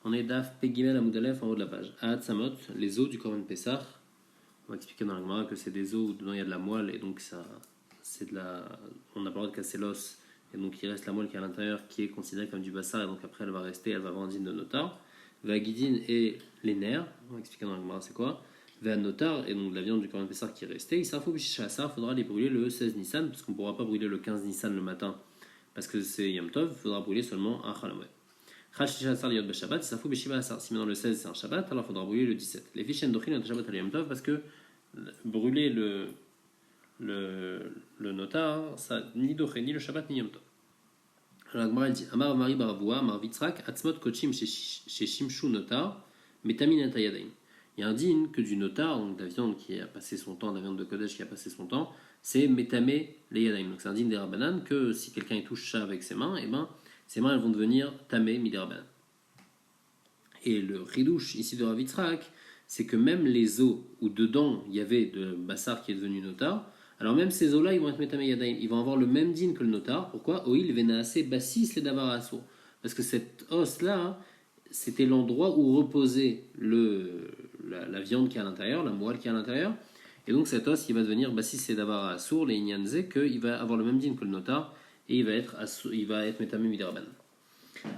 On est Daf Pegimel Amoudalef en haut de la page. Ahat Samot, les os du Korban Pessah. On va expliquer dans la Gemara que c'est des os où dedans il y a de la moelle et donc ça, c'est de la. On n'a pas le droit de casser l'os et donc il reste la moelle qui est à l'intérieur qui est considérée comme du bassar et donc après elle va rester, elle va avoir un digne de notar. Vagidine et les nerfs, on va expliquer dans la Gemara c'est quoi. Va notar et donc de la viande du Korban Pessah qui est restée. Il faudra les brûler le 16 Nissan parce qu'on ne pourra pas brûler le 15 Nissan le matin parce que c'est Yom Tov, il faudra brûler seulement un Chalamoed. Si maintenant le 16 c'est un Shabbat, alors il faudra brûler le 17. Les fiches endochrines ont Shabbat à Yom Tov parce que brûler le notar, ça ni d'oché, ni le Shabbat, ni Yom Tov. Alors la Gemara dit Amar Mari Baravoua, Amar Vitzrak, Atzmot Kochim chez Shimshu Notar, Metamin Atayadaim. Il y a un digne que du notar, donc de la viande qui a passé son temps, de la viande de Kodesh qui a passé son temps, c'est Metamé les Yadaim. Donc c'est un digne des Rabbanan que si quelqu'un y touche ça avec ses mains, et ben ses mains elles vont devenir tamé midirabanan. Et le ridouche ici de Rav Yitzhak, c'est que même les os où dedans il y avait de bassar qui est devenu notar, alors même ces os-là ils vont être metamé yadaim, ils vont avoir le même din que le notar. Pourquoi? Oil venaase bassis les davar asur. Parce que cet os-là, c'était l'endroit où reposait la viande qui est à l'intérieur, la moelle qui est à l'intérieur. Et donc cet os il va devenir bassis les davar asur, les inyanze, qu'il va avoir le même din que le notar. Et il va être métamé midirabanan.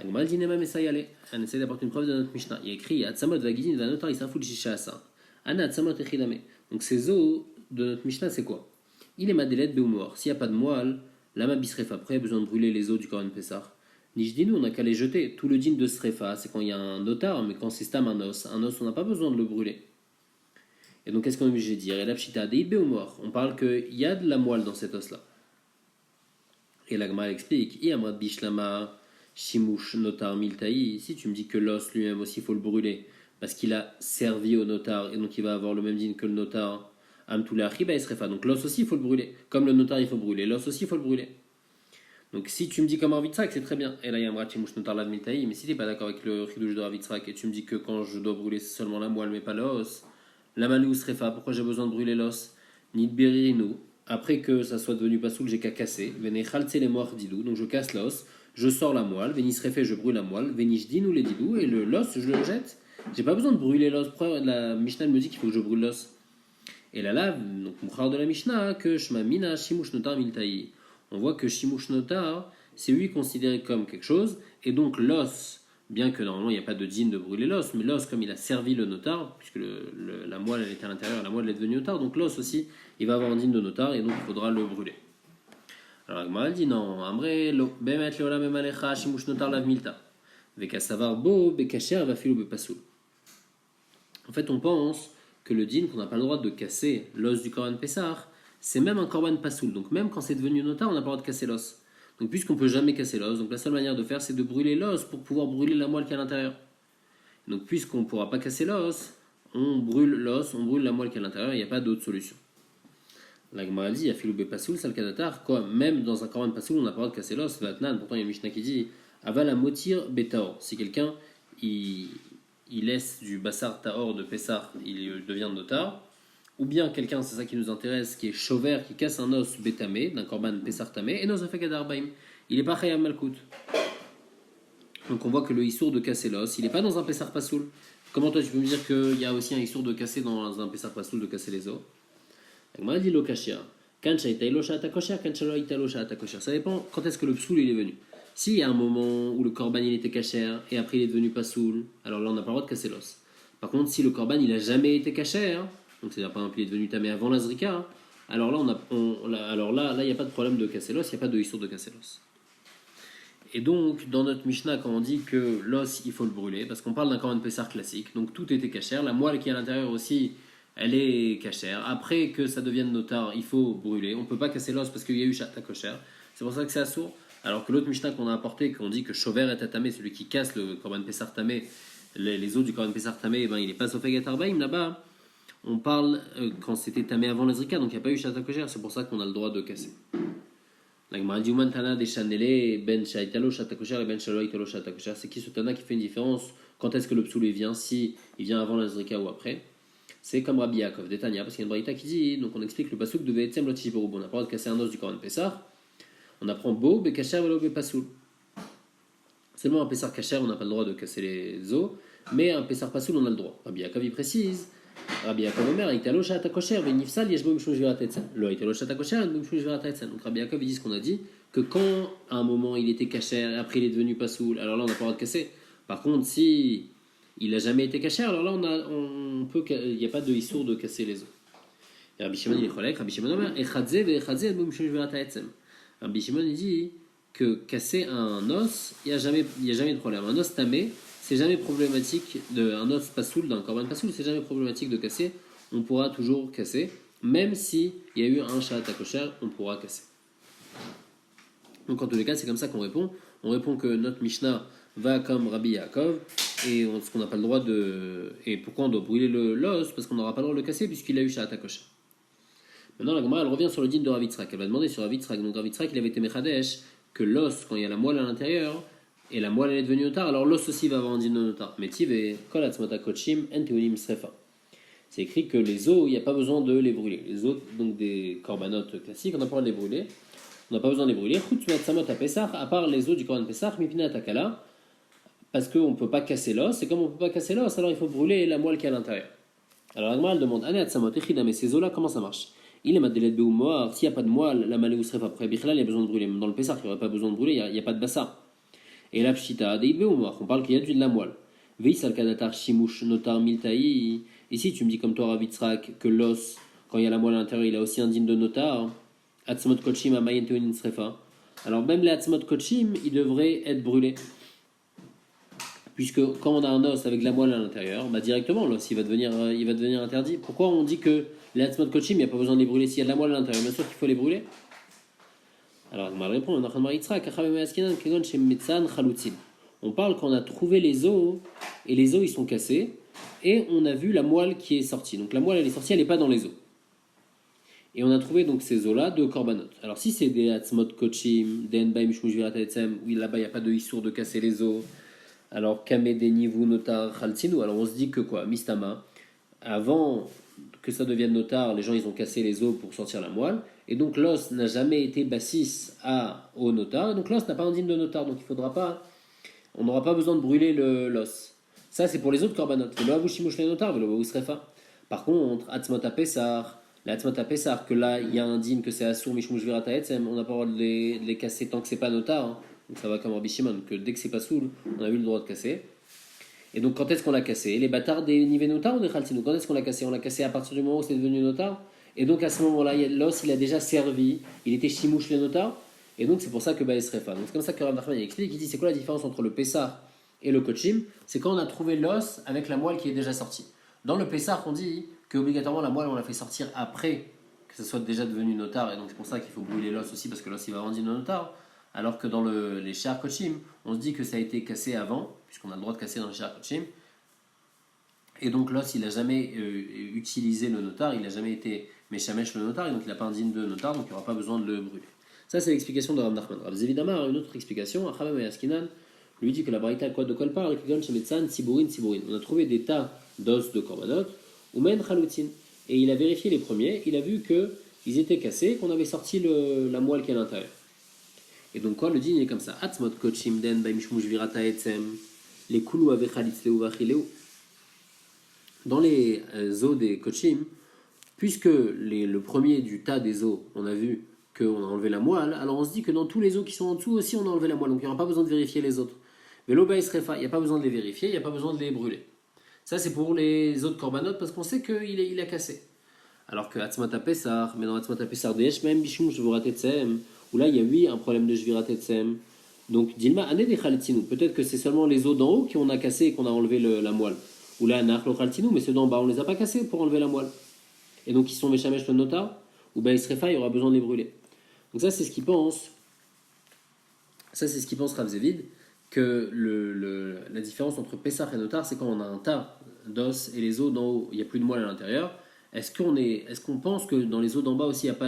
On essaie d'apporter une preuve de notre Mishnah. Il y a écrit Atzamot vagidin va notar isaful shishasa. Ana atzamot echidame. Donc ces os de notre Mishnah, c'est quoi? Il est madelet beumor. S'il n'y a pas de moelle, lama bisrefa. Après, il y a besoin de brûler les os du Korban Pessah. Nijdinu, on n'a qu'à les jeter. Tout le din de srefa, c'est quand il y a un notar, mais quand c'est stam un os, on n'a pas besoin de le brûler. Et donc, qu'est-ce qu'on est obligé de dire? Et la pshita deid beumor. On parle qu'il y a de la moelle dans cet os-là. Et la Gemara explique, bishlama shimush notar miltaï. Si tu me dis que l'os lui-même aussi il faut le brûler parce qu'il a servi au notar et donc il va avoir le même din que le notar, donc l'os aussi il faut le brûler. Comme le notar il faut brûler, l'os aussi il faut le brûler. Donc si tu me dis comme Ravitzrak, c'est très bien. Et là il y a un shimush notar la miltaï, mais si tu n'es pas d'accord avec le chidouche de Ravitzrak et tu me dis que quand je dois brûler c'est seulement la moelle mais pas l'os, la malou srefa, pourquoi j'ai besoin de brûler l'os? Nidberinu. Après que ça soit devenu pasoul, j'ai qu'à casser. Veni chaltse les moires didou, donc je casse l'os, je sors la moelle. Veni srefe, je brûle la moelle. Veni jdin ou les didou, et l'os, je le jette. J'ai pas besoin de brûler l'os. La Mishnah me dit qu'il faut que je brûle l'os. Et là, donc mon de la Mishnah, que shma mina shimush notar miltaï. On voit que shimush notar, c'est lui considéré comme quelque chose, et donc l'os, bien que normalement il n'y a pas de din de brûler l'os, mais l'os, comme il a servi le notar, puisque la moelle elle était à l'intérieur, la moelle est devenue notar, donc l'os aussi, il va avoir un din de notar, et donc il faudra le brûler. Alors Agma dit non, Amre, bemet leolam emalecha shimush notar lav milta, vekasavar bo bekacher vafilo bepasoul. En fait, on pense que le din qu'on n'a pas le droit de casser l'os du Korban Pessah, c'est même un Korban Pasoul, donc même quand c'est devenu notar, on n'a pas le droit de casser l'os. Donc puisqu'on ne peut jamais casser l'os, donc la seule manière de faire c'est de brûler l'os pour pouvoir brûler la moelle qui est à l'intérieur. Donc puisqu'on ne pourra pas casser l'os, on brûle l'os, on brûle la moelle qui est à l'intérieur, il n'y a pas d'autre solution. La Gemara dit, Afilou Bepasoul, Salkadatar, quoi, même dans un Korban Pasoul, on n'a pas le droit de casser l'os, Vatnan, pourtant il y a une Mishnah qui dit, Aval motir Betaor, si quelqu'un il laisse du Bassar Taor de Pessah, il devient notar, ou bien quelqu'un, c'est ça qui nous intéresse, qui est chover, qui casse un os bétamé, d'un korban pessar tamé, et nos afek adarbaim. Il n'est pas chayam malkout. Donc on voit que le issour de casser l'os, il n'est pas dans un pessar pasoul. Comment toi tu peux me dire qu'il y a aussi un issour de casser dans un pessar pasoul, de casser les os? Moi dit lo kashia. Ça dépend quand est-ce que le psoul il est venu. S'il y a un moment où le korban il était kasher et après il est devenu pasoul, alors là on n'a pas le droit de casser l'os. Par contre, si le korban il n'a jamais été kasher, donc c'est-à-dire par exemple il est devenu tamé avant la zrika, alors là il n'y a pas de problème de casser l'os, il n'y a pas de histoire de casser l'os. Et donc dans notre Mishnah quand on dit que l'os il faut le brûler, parce qu'on parle d'un korban pessar classique, donc tout était kasher, la moelle qui est à l'intérieur aussi elle est kasher. Après que ça devienne notar, il faut brûler, on ne peut pas casser l'os parce qu'il y a eu chata kosher, c'est pour ça que c'est assourd. Alors que l'autre Mishnah qu'on a apporté, qu'on dit que shover est tamé, celui qui casse le korban pessar tamé, les os du korban pessar tamé, eh ben, il n'est pas sofeg atarbaim là-bas. On parle quand c'était tamé avant la zrika, donc il n'y a pas eu chata kosher, c'est pour ça qu'on a le droit de casser. La Gemara dit Tana des chanele ben shaitalo chata kosher et ben shalo italo chata kosher. C'est qui ce Tana qui fait une différence quand est-ce que le psoul vient, si il vient avant la zrika ou après? C'est comme Rabbi Yaakov d'Etania, parce qu'il y a une braïta qui dit, donc on explique le pasouk devait être loti on n'a pas le droit de casser un os du korban pessar. On apprend bo bekacher velo bepasoul. Seulement un Pessar Kacher, on n'a pas le droit de casser les os, mais un Pessar Pasoul, on a le droit. Rabbi Yaakov, il précise, Rabbi Yaakov Omer, Italo Shata Kosher, Venifsal, Yeshbo Mishum Shvirat Etzen. Le Italo Shata Kosher, Mishum Shvirat Etzen. Donc Rabbi Yaakov, il dit ce qu'on a dit, que quand à un moment il était Kacher, et après il est devenu Pasoul, alors là on n'a pas le droit de casser. Par contre, si il n'a jamais été Kacher, alors là il n'y a pas de issour de casser les os. Et Rabbi Shimon, il est cholek, Rabbi Shimon Omer, Echadze, Echadze, Mishum Shvirat Etzen. Rabbi Shimon, il dit que casser un os, il n'y a jamais de problème. Un os tamé, c'est jamais problématique. Un os pasoul, d'un korban pasoul, c'est jamais problématique de casser. On pourra toujours casser. Même si il y a eu un shat kosher, on pourra casser. Donc en tous les cas, c'est comme ça qu'on répond. On répond que notre Mishnah va comme Rabbi Yaakov, et ce qu'on n'a pas le droit de... Et pourquoi on doit brûler l'os? Parce qu'on n'aura pas le droit de le casser, puisqu'il a eu shat kosher. Maintenant, la Gemara, elle revient sur le din de Rav Yitzhak. Elle va demander sur Rav Yitzhak. Donc Rav Yitzhak, il avait été mechadesh que l'os, quand il y a la moelle à l'intérieur, et la moelle elle est devenue notar, alors l'os aussi va avoir un din de notar. Metiv et kol atzmata kochim en teulim srefa. C'est écrit que les os, il n'y a pas besoin de les brûler. Les os, donc des corbanotes classiques, on n'a pas besoin de les brûler. On n'a pas besoin de les brûler. Chutz me'atzamot à Pessah, à part les os du korban Pessah, mipina takala, parce qu'on ne peut pas casser l'os, et comme on ne peut pas casser l'os, alors il faut brûler la moelle qui est à l'intérieur. Alors la Gemara, elle demande, Ane atzamot echida, mais ces os-là, comment ça marche? Il est madelet beoumoar, s'il n'y a pas de moelle, la malé ou srefa après Bichlal, il y a besoin de brûler. Même dans le Pessah, il n'y aurait pas besoin de brûler, il n'y a pas de bassa. Et la pshita, deid beoumoar, on parle qu'il y a de la moelle. Veis al kadatar shimush notar miltaï. Ici, tu me dis comme toi, Rav Yitzhak, que l'os, quand il y a la moelle à l'intérieur, il a aussi un digne de notar. Atzmot kochim amayen teonin srefa. Alors même les atzmot kochim, ils devraient être brûlés. Puisque quand on a un os avec de la moelle à l'intérieur, bah directement l'os il va devenir interdit. Pourquoi on dit que les atzmot kochim, il n'y a pas besoin de les brûler s'il y a de la moelle à l'intérieur? Bien sûr qu'il faut les brûler. Alors on va répondre, on parle quand on a trouvé les os, et les os ils sont cassés, et on a vu la moelle qui est sortie. Donc la moelle elle est sortie, elle n'est pas dans les os. Et on a trouvé donc ces os-là de korbanot. Alors si c'est des atzmot kochim, des enbaim shmujvirat etzem, où là-bas il n'y a pas de issour de casser les os, alors, kamedeni vu notar chaltinu. Alors, on se dit que quoi, mistama, avant que ça devienne notar, les gens ils ont cassé les os pour sortir la moelle, et donc l'os n'a jamais été bassis au notar, et donc l'os n'a pas un digne de notar, donc on n'aura pas besoin de brûler l'os. Ça, c'est pour les autres korbanot. Velo avushimush le notar, velo avusrefa. Par contre, atzmota pesar, la atzmota pesar, que là il y a un digne que c'est assour mishmush virata etzem, on n'a pas le droit de les casser tant que c'est pas notar. Hein. Donc ça va comme Rabbi Shimon, que dès que c'est pas soul, on a eu le droit de casser. Et donc quand est-ce qu'on l'a cassé? Les bâtards des niveaux notar ou des chaltinu? Quand est-ce qu'on l'a cassé? On l'a cassé à partir du moment où c'est devenu notar. Et donc à ce moment-là, l'os il a déjà servi, il était chimouche le notar. Et donc c'est pour ça que Baïs Refa. Donc c'est comme ça que Rav Nachman explique, il dit c'est quoi la différence entre le Pessah et le Kochim? C'est quand on a trouvé l'os avec la moelle qui est déjà sortie. Dans le Pessah, on dit que obligatoirement la moelle on la fait sortir après que ça soit déjà devenu notar. Et donc c'est pour ça qu'il faut brûler l'os aussi parce que l'os il va rendre notar. Alors que dans les Shar Kochim, on se dit que ça a été cassé avant, puisqu'on a le droit de casser dans les Shar Kochim. Et donc l'os, il n'a jamais utilisé le notar, il n'a jamais été Meshamesh le notar, et donc il n'a pas un digne de notar, donc il n'y aura pas besoin de le brûler. Ça, c'est l'explication de Rav Nachman. Rav Zévidamar, une autre explication, Achabam et Askinan, lui dit que la Braïta, de quoi elle parle, on a trouvé des tas d'os de korbanot, ou men chalutin. Et il a vérifié les premiers, il a vu qu'ils étaient cassés, qu'on avait sorti la moelle qui est à l'intérieur. Et donc, quoi, le din est comme ça. Atzmot kochim den baimishmush virata etzem, les koulou avechalitzleu vachileu. Dans les os des kochim, puisque le premier du tas des os, on a vu qu'on a enlevé la moelle, alors on se dit que dans tous les os qui sont en dessous aussi, on a enlevé la moelle. Donc, il n'y aura pas besoin de vérifier les autres. Mais l'obaïs refa, il n'y a pas besoin de les vérifier, il n'y a pas besoin de les brûler. Ça, c'est pour les autres korbanot parce qu'on sait qu'il a cassé. Alors que Atzmata Pessar, mais dans Atzmata Pessar, même Bishum Shvurat Etzem, où là il y a oui un problème de Shvirat Etzem. Donc Dilma Ané des Khaltinu. Peut-être que c'est seulement les os d'en haut qu'on a cassé et qu'on a enlevé la moelle. Ou là Nach lo Khaltinu, mais ceux d'en bas on les a pas cassés pour enlever la moelle. Et donc ils sont Meshamesh le notar, ou Baïsrefa, il y aura besoin de les brûler. Donc ça c'est ce qu'il pense. Ça c'est ce qu'il pense Rav Zévid, que la différence entre Pessah et notar, c'est quand on a un tas d'os et les os d'en haut, il n'y a plus de moelle à l'intérieur. Est-ce qu'on pense que dans les os d'en bas aussi il n'y a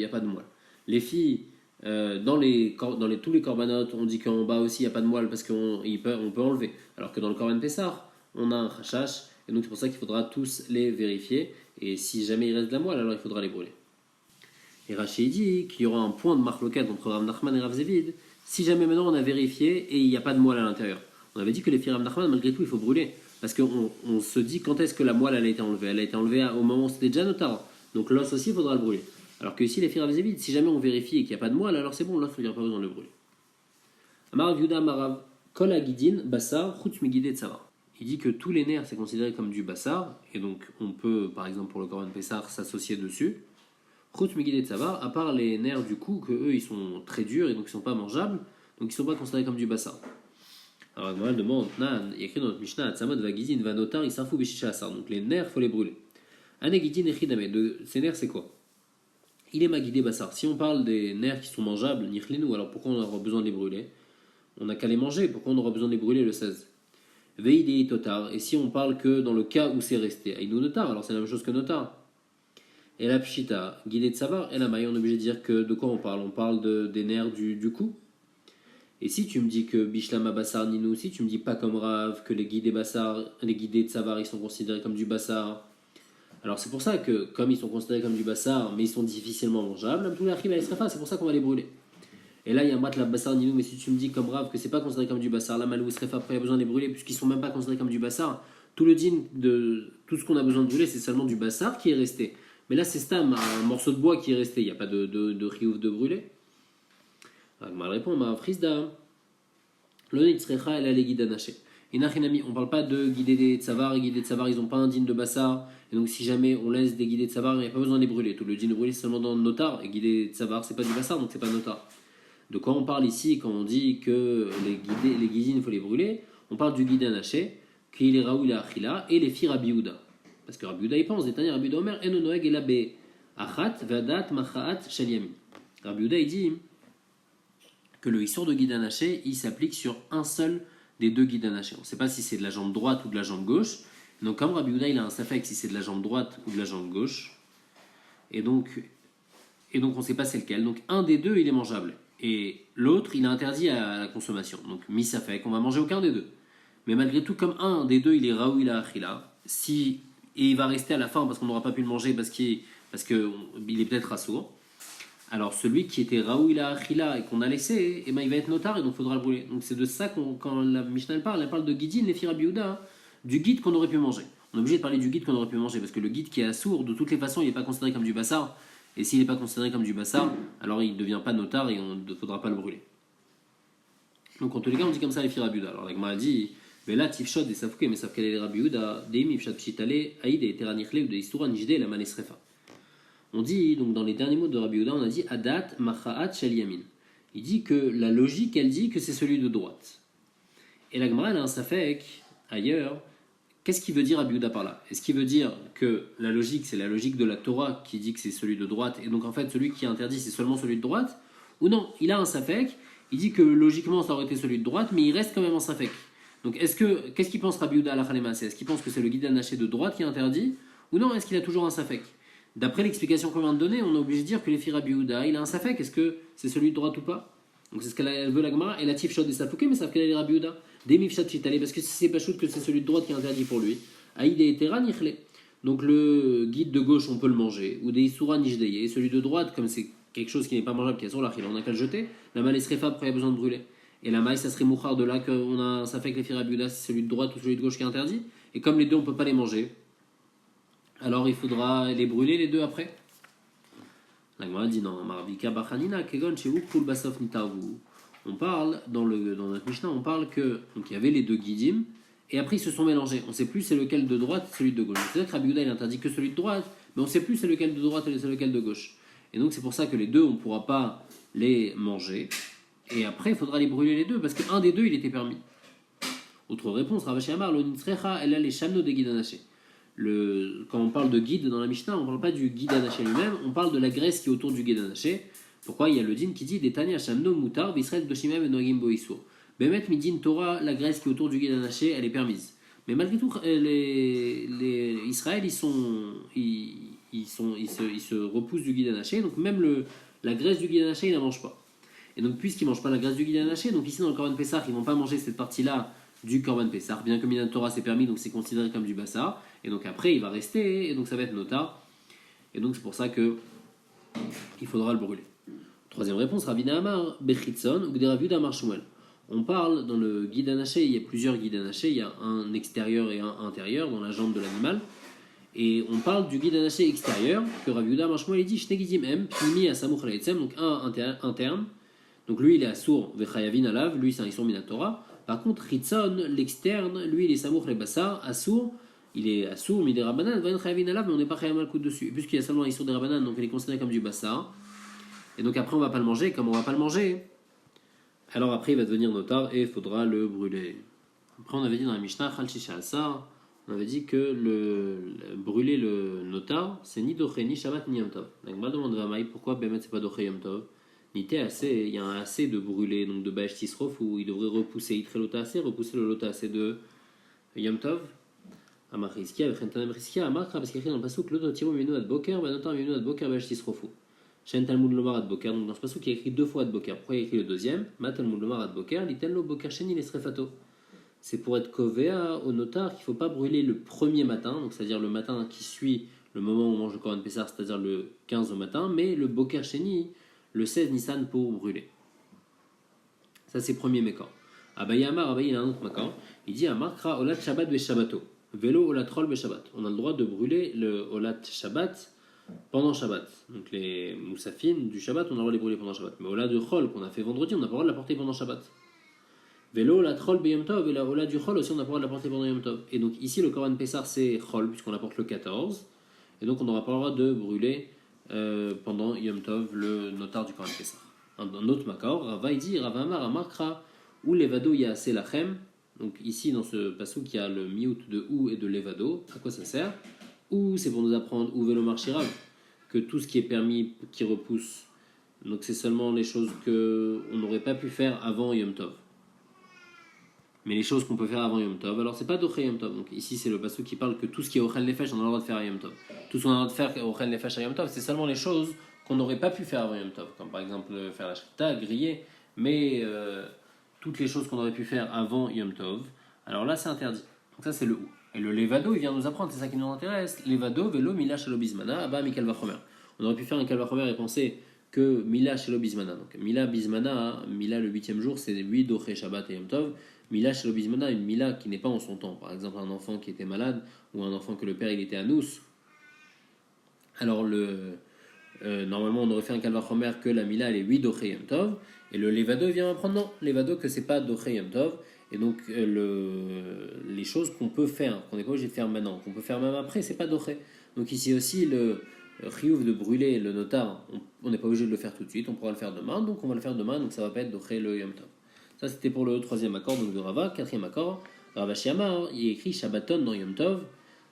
pas de moelle? Les filles, dans tous les corbanotes, on dit qu'en bas aussi il n'y a pas de moelle parce qu'on peut enlever. Alors que dans le korban Pessah, on a un chachash, et donc c'est pour ça qu'il faudra tous les vérifier. Et si jamais il reste de la moelle, alors il faudra les brûler. Et Rashi dit qu'il y aura un point de marloquette entre Rav Nachman et Rav Zévid Si jamais maintenant on a vérifié et il n'y a pas de moelle à l'intérieur, on avait dit que les firam nachman, malgré tout, il faut brûler. Parce qu'on se dit quand est-ce que la moelle elle a été enlevée. Elle a été enlevée au moment où c'était déjà notar. Donc l'os aussi, il faudra le brûler. Alors que ici, les firam zévides, si jamais on vérifie et qu'il n'y a pas de moelle, alors c'est bon, l'os, il n'y a pas besoin de le brûler. Amar Yuda Amarav, Kol Agidin, Bassar, Chutz Migide Tsavar. Il dit que tous les nerfs, c'est considéré comme du bassar, et donc on peut, par exemple pour le Korban Pessar, s'associer dessus. Chutz Migide Tsavar, à part les nerfs du cou, que eux, ils sont très durs et donc ils ne sont pas mangeables, donc ils ne sont pas considérés comme du bassar. Alors, Agmaral demande, Nan, il y a écrit dans notre Mishnah, Tzamot Vagizin Vanotar, Isarfu Beshisha Asar. Donc, les nerfs, il faut les brûler. Anegidin Echidame, ces nerfs, c'est quoi? Il est Magidé Bassar. Si on parle des nerfs qui sont mangeables, Nichlenu, alors pourquoi on aura besoin de les brûler? On n'a qu'à les manger, pourquoi on aura besoin de les brûler le 16? Veidei Totar, et si on parle que dans le cas où c'est resté, Aïnou Notar, alors c'est la même chose que Notar. Et la Pshita, guidé de Savar, et la maille, on est obligé de dire que de quoi on parle? On parle des nerfs du cou. Et si tu me dis que Bishlama Bassar Ninou, si tu me dis pas comme Rav, que les guidés Bassar, les guidés de Savar, ils sont considérés comme du Bassar. Alors c'est pour ça que, comme ils sont considérés comme du Bassar, mais ils sont difficilement mangeables, c'est pour ça qu'on va les brûler. Et là, il y a Matla Bassar Ninou, mais si tu me dis comme Rav que c'est pas considéré comme du Bassar, la Malou Srefa, après il y a besoin de les brûler, puisqu'ils sont même pas considérés comme du Bassar, tout le din de tout ce qu'on a besoin de brûler, c'est seulement du Bassar qui est resté. Mais là, c'est Stam, un morceau de bois qui est resté, il n'y a pas de riouf de brûler. Mal répond, ma frisda. Le nitzrecha, elle a les guides anaché. Et nachinami, on parle pas de guider des tsavar, et guider de tsavar, ils ont pas un din de bassar. Et donc, si jamais on laisse des guidés de tsavar, il n'y a pas besoin de les brûler. Tout le din de brûler, c'est seulement dans le notar. Et guider de tsavar, c'est pas du bassar, donc c'est pas notar. De quoi on parle ici quand on dit que les guidines, il faut les brûler? On parle du guide anaché, qu'il est raoul et achila, et les filles Rabbi Yehuda. Parce que Rabbi Yehuda, il pense, Netanya Rabbi Yehuda Omer, eno noeg elabe achat, vadat, machaat, shaliamin. Rabbi Yehuda, il dit que le histoire de guide anaché, il s'applique sur un seul des deux guides anachés. On ne sait pas si c'est de la jambe droite ou de la jambe gauche. Donc comme Rabbi Yehuda, il a un safek si c'est de la jambe droite ou de la jambe gauche. Et donc on ne sait pas c'est lequel. Donc un des deux, il est mangeable. Et l'autre, il est interdit à la consommation. Donc mi-safek, on va manger aucun des deux. Mais malgré tout, comme un des deux, il est raouila achila, et il va rester à la fin parce qu'on n'aura pas pu le manger parce qu'il est peut-être assourd. Alors celui qui était raouila achila et qu'on a laissé, eh ben, il va être notar et donc il faudra le brûler. Donc c'est de ça quand la Mishnah elle parle de guidine, les filles Rabbi Yehuda, hein, du guide qu'on aurait pu manger. On est obligé de parler du guide qu'on aurait pu manger parce que le guide qui est assourd, de toutes les façons, il n'est pas considéré comme du bassar. Et s'il n'est pas considéré comme du bassar, alors il ne devient pas notar et on ne faudra pas le brûler. Donc en tous les cas, on dit comme ça les filles Rabbi Yehuda. Alors la Gemara dit, mais là, tifshot des savke, mais savke les Rabbi Yehuda, deim ifshat pshitale, aïd et teranichle ou de istura nijde la manesrefa. On dit, donc dans les derniers mots de Rabbi Yehuda, on a dit Adat Machaat Shel Yamin. Il dit que la logique, elle dit que c'est celui de droite. Et la Gemara, elle a un safek ailleurs. Qu'est-ce qu'il veut dire Rabbi Yehuda par là? Est-ce qu'il veut dire que la logique, c'est la logique de la Torah qui dit que c'est celui de droite, et donc en fait, celui qui est interdit, c'est seulement celui de droite? Ou non, il a un safek, il dit que logiquement, ça aurait été celui de droite, mais il reste quand même un safek. Donc qu'est-ce qu'il pense Rabbi Yehuda à la Khalema? Est-ce qu'il pense que c'est le guide anaché de droite qui est interdit? Ou non, est-ce qu'il a toujours un safek? D'après l'explication qu'on vient de donner, on est obligé de dire que les filles Rabbi Yehuda, il a un safek. Est-ce que c'est celui de droite ou pas? Donc c'est ce qu'elle veut la Gemara. Et la tifshot des safouké, mais ça fait qu'elle est Rabbi Yehuda. Des mifshat chitale, parce que si c'est pas shoot que c'est celui de droite qui est interdit pour lui. Aïd et Tera nichle. Donc le guide de gauche, on peut le manger. Ou des isura nishdeye. Et celui de droite, comme c'est quelque chose qui n'est pas mangeable, qui est sur la on n'a qu'à le jeter. La maille serait fable, après il y a besoin de brûler. Et la maille, ça serait mouchar de là qu'on a un safek les filles Rabbi Yehuda, c'est celui de droite ou celui de gauche qui est interdit. Et comme les deux, on peut pas les manger, alors il faudra les brûler les deux après. La Gemara dit non, Marvika Bachanina, Kegon, chez vous, Kul Basof Nitavu. On parle, dans notre Mishnah, on parle que, donc il y avait les deux guidim, et après ils se sont mélangés. On ne sait plus c'est lequel de droite, celui de gauche. C'est vrai que Rabbi Yehuda il interdit que celui de droite, mais on ne sait plus c'est lequel de droite et c'est lequel de gauche. Et donc c'est pour ça que les deux, on ne pourra pas les manger, et après il faudra les brûler les deux, parce qu'un des deux il était permis. Autre réponse, Ravashi Amar, l'onitzrecha, elle a les chamneaux des guides anachés. Quand on parle de guide dans la Mishnah, on ne parle pas du guide anaché lui-même, on parle de la graisse qui est autour du guide anaché. Pourquoi? Il y a le din qui dit Detania Shamno Mutar, Bisrael Doshimem et Noagim Boisur. Bemet Midin Torah, la graisse qui est autour du guide anaché, elle est permise. Mais malgré tout, les Israël, ils se repoussent du guide anaché, donc même la graisse du guide anaché, ils ne la mangent pas. Et donc, puisqu'ils ne mangent pas la graisse du guide anaché, donc ici dans le Korban Pessah, ils ne vont pas manger cette partie-là du Korban Pessah, bien que Minan Torah c'est permis, donc c'est considéré comme du Bassar. Et donc après, il va rester, et donc ça va être nota. Et donc c'est pour ça que il faudra le brûler. Troisième réponse, Ravina Amar, Bechitzon, ou Rav Amar Shmuel. On parle dans le guide anaché, il y a plusieurs guides anachés, il y a un extérieur et un intérieur dans la jambe de l'animal. Et on parle du guide anaché extérieur, que Rav Amar Shmuel dit Shnegidim M, Pnimi Asamuch Laetzem, donc un interne. Donc lui il est Assour, Vechayavin Alav, lui c'est un Issour Minatora. Par contre, Ritzon, l'externe, lui il est Samour le Bassar, Assour, il est Assour, Midé Rabanan, Vain Chayavin Alav, mais on n'est pas Chayam al dessus. Puisqu'il y a seulement un Issour de Rabanan, donc il est considéré comme du Bassar. Et donc après on va pas le manger, comme on va pas le manger, alors après il va devenir notar et il faudra le brûler. Après on avait dit dans la Mishnah, Chal Shisha Asar, on avait dit que brûler le notar, c'est ni Doché, ni Shabbat, ni Yom Tov. La Gemara demande à Maï pourquoi Bémet c'est pas Doché Yom Tov. Il y a un assez de brûler, donc de Baesh Tisrof, où il devrait repousser Itrelota assez, repousser le Lota assez de Yom Tov. Amar Rizkia, avec Rentanem Rizkia, Amar, parce qu'il y a écrit dans le Pasuk, Loto Tiro Menu Ad Boker, Banotar Menu Ad Boker Baesh Tisrofu. Shen Talmud Lomar Ad Boker, donc dans ce Pasuk, il y a écrit 2 fois Ad Boker. Pourquoi il y a écrit le deuxième Ma Talmud Lomar Ad Boker, Liten Lo Boker Sheni Lesrefato. C'est pour être kovéa au notar qu'il ne faut pas brûler le premier matin, donc c'est-à-dire le matin qui suit le moment où on mange le Korban Pessar, c'est-à-dire le 15 au matin, mais le Boker Sheni, le 16 Nissan pour brûler. Ça c'est premier mécor. Abaye Amar, Abaye il a un autre makor. Il dit Amar Kra Olat Shabbat be Shabbato. Vélo Olat Rol be Shabbat. On a le droit de brûler le Olat Shabbat pendant Shabbat. Donc les moussafines du Shabbat, on a le droit de les brûler pendant Shabbat. Mais Olat du Chol qu'on a fait vendredi, on n'a pas le droit de la porter pendant Shabbat. Vélo Olat Rol be Yom Tov et la Olat du Chol aussi, on n'a pas le droit de la porter pendant Yom Tov. Et donc ici le Korban Pessar c'est Chol puisqu'on la porte le 14. Et donc on n'aura pas le droit de brûler pendant Yom Tov le notar du Korban Pessah. Un autre makor, Rava il dit Rava Amar Amarkra ou levado yaase lachem. Donc ici dans ce passouk il y a le miout de ou et de levado. À quoi ça sert? Ou c'est pour nous apprendre ou velo marchirav que tout ce qui est permis qui repousse. Donc c'est seulement les choses que on n'aurait pas pu faire avant Yom Tov. Mais les choses qu'on peut faire avant Yom Tov, alors c'est pas d'Ochel Yom Tov. Donc ici c'est le passage qui parle que tout ce qui est Ochel Nefesh, on a le droit de faire à Yom Tov. Tout ce qu'on a le droit de faire Ochel Nefesh à Yom Tov, c'est seulement les choses qu'on n'aurait pas pu faire avant Yom Tov. Comme par exemple faire la shrita, griller, mais toutes les choses qu'on aurait pu faire avant Yom Tov, alors là c'est interdit. Donc ça c'est le ou. Et le levado, il vient nous apprendre, c'est ça qui nous intéresse. Levado, velo, mila, shelo, bismana, abba, mikal, vachomer. On aurait pu faire un kal vachomer et penser que mila, shelo, bismana. Donc mila, bismana, mila le 8e jour, c'est lui, doché, shabbat et Yom Tov. Mila shelo bismana, une mila qui n'est pas en son temps. Par exemple, un enfant qui était malade ou un enfant que le père il était anous. Alors normalement on aurait fait un kalvachomer que la mila elle est 8 doché yom tov. Et le levado vient apprendre non, levado que c'est pas doché yom tov. Et donc les choses qu'on peut faire, qu'on n'est pas obligé de faire maintenant, qu'on peut faire même après, c'est pas doché. Donc ici aussi le chiyuv de brûler le notar, on n'est pas obligé de le faire tout de suite, on pourra le faire demain, donc on va le faire demain, donc ça va pas être doché le yom tov. Ça, c'était pour le troisième accord donc de Rava. Quatrième accord, Rava Shiama, il écrit Shabbaton dans Yom Tov,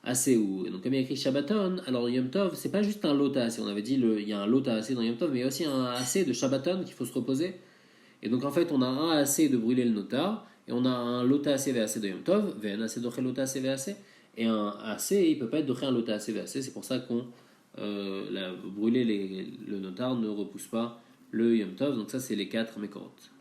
assez ou. Et donc, comme il écrit Shabbaton, alors Yom Tov, c'est pas juste un lota assez. On avait dit il y a un lota assez dans Yom Tov, mais il y a aussi un assez de Shabbaton qu'il faut se reposer. Et donc, en fait, on a un assez de brûler le notar, et on a un lota assez VAC de Yom Tov, VN assez de lota assez VAC, et un assez, il peut pas être de un lota assez VAC. C'est pour ça qu'on brûler le notar ne repousse pas le Yom Tov. Donc, ça, c'est les 4 mécorotes.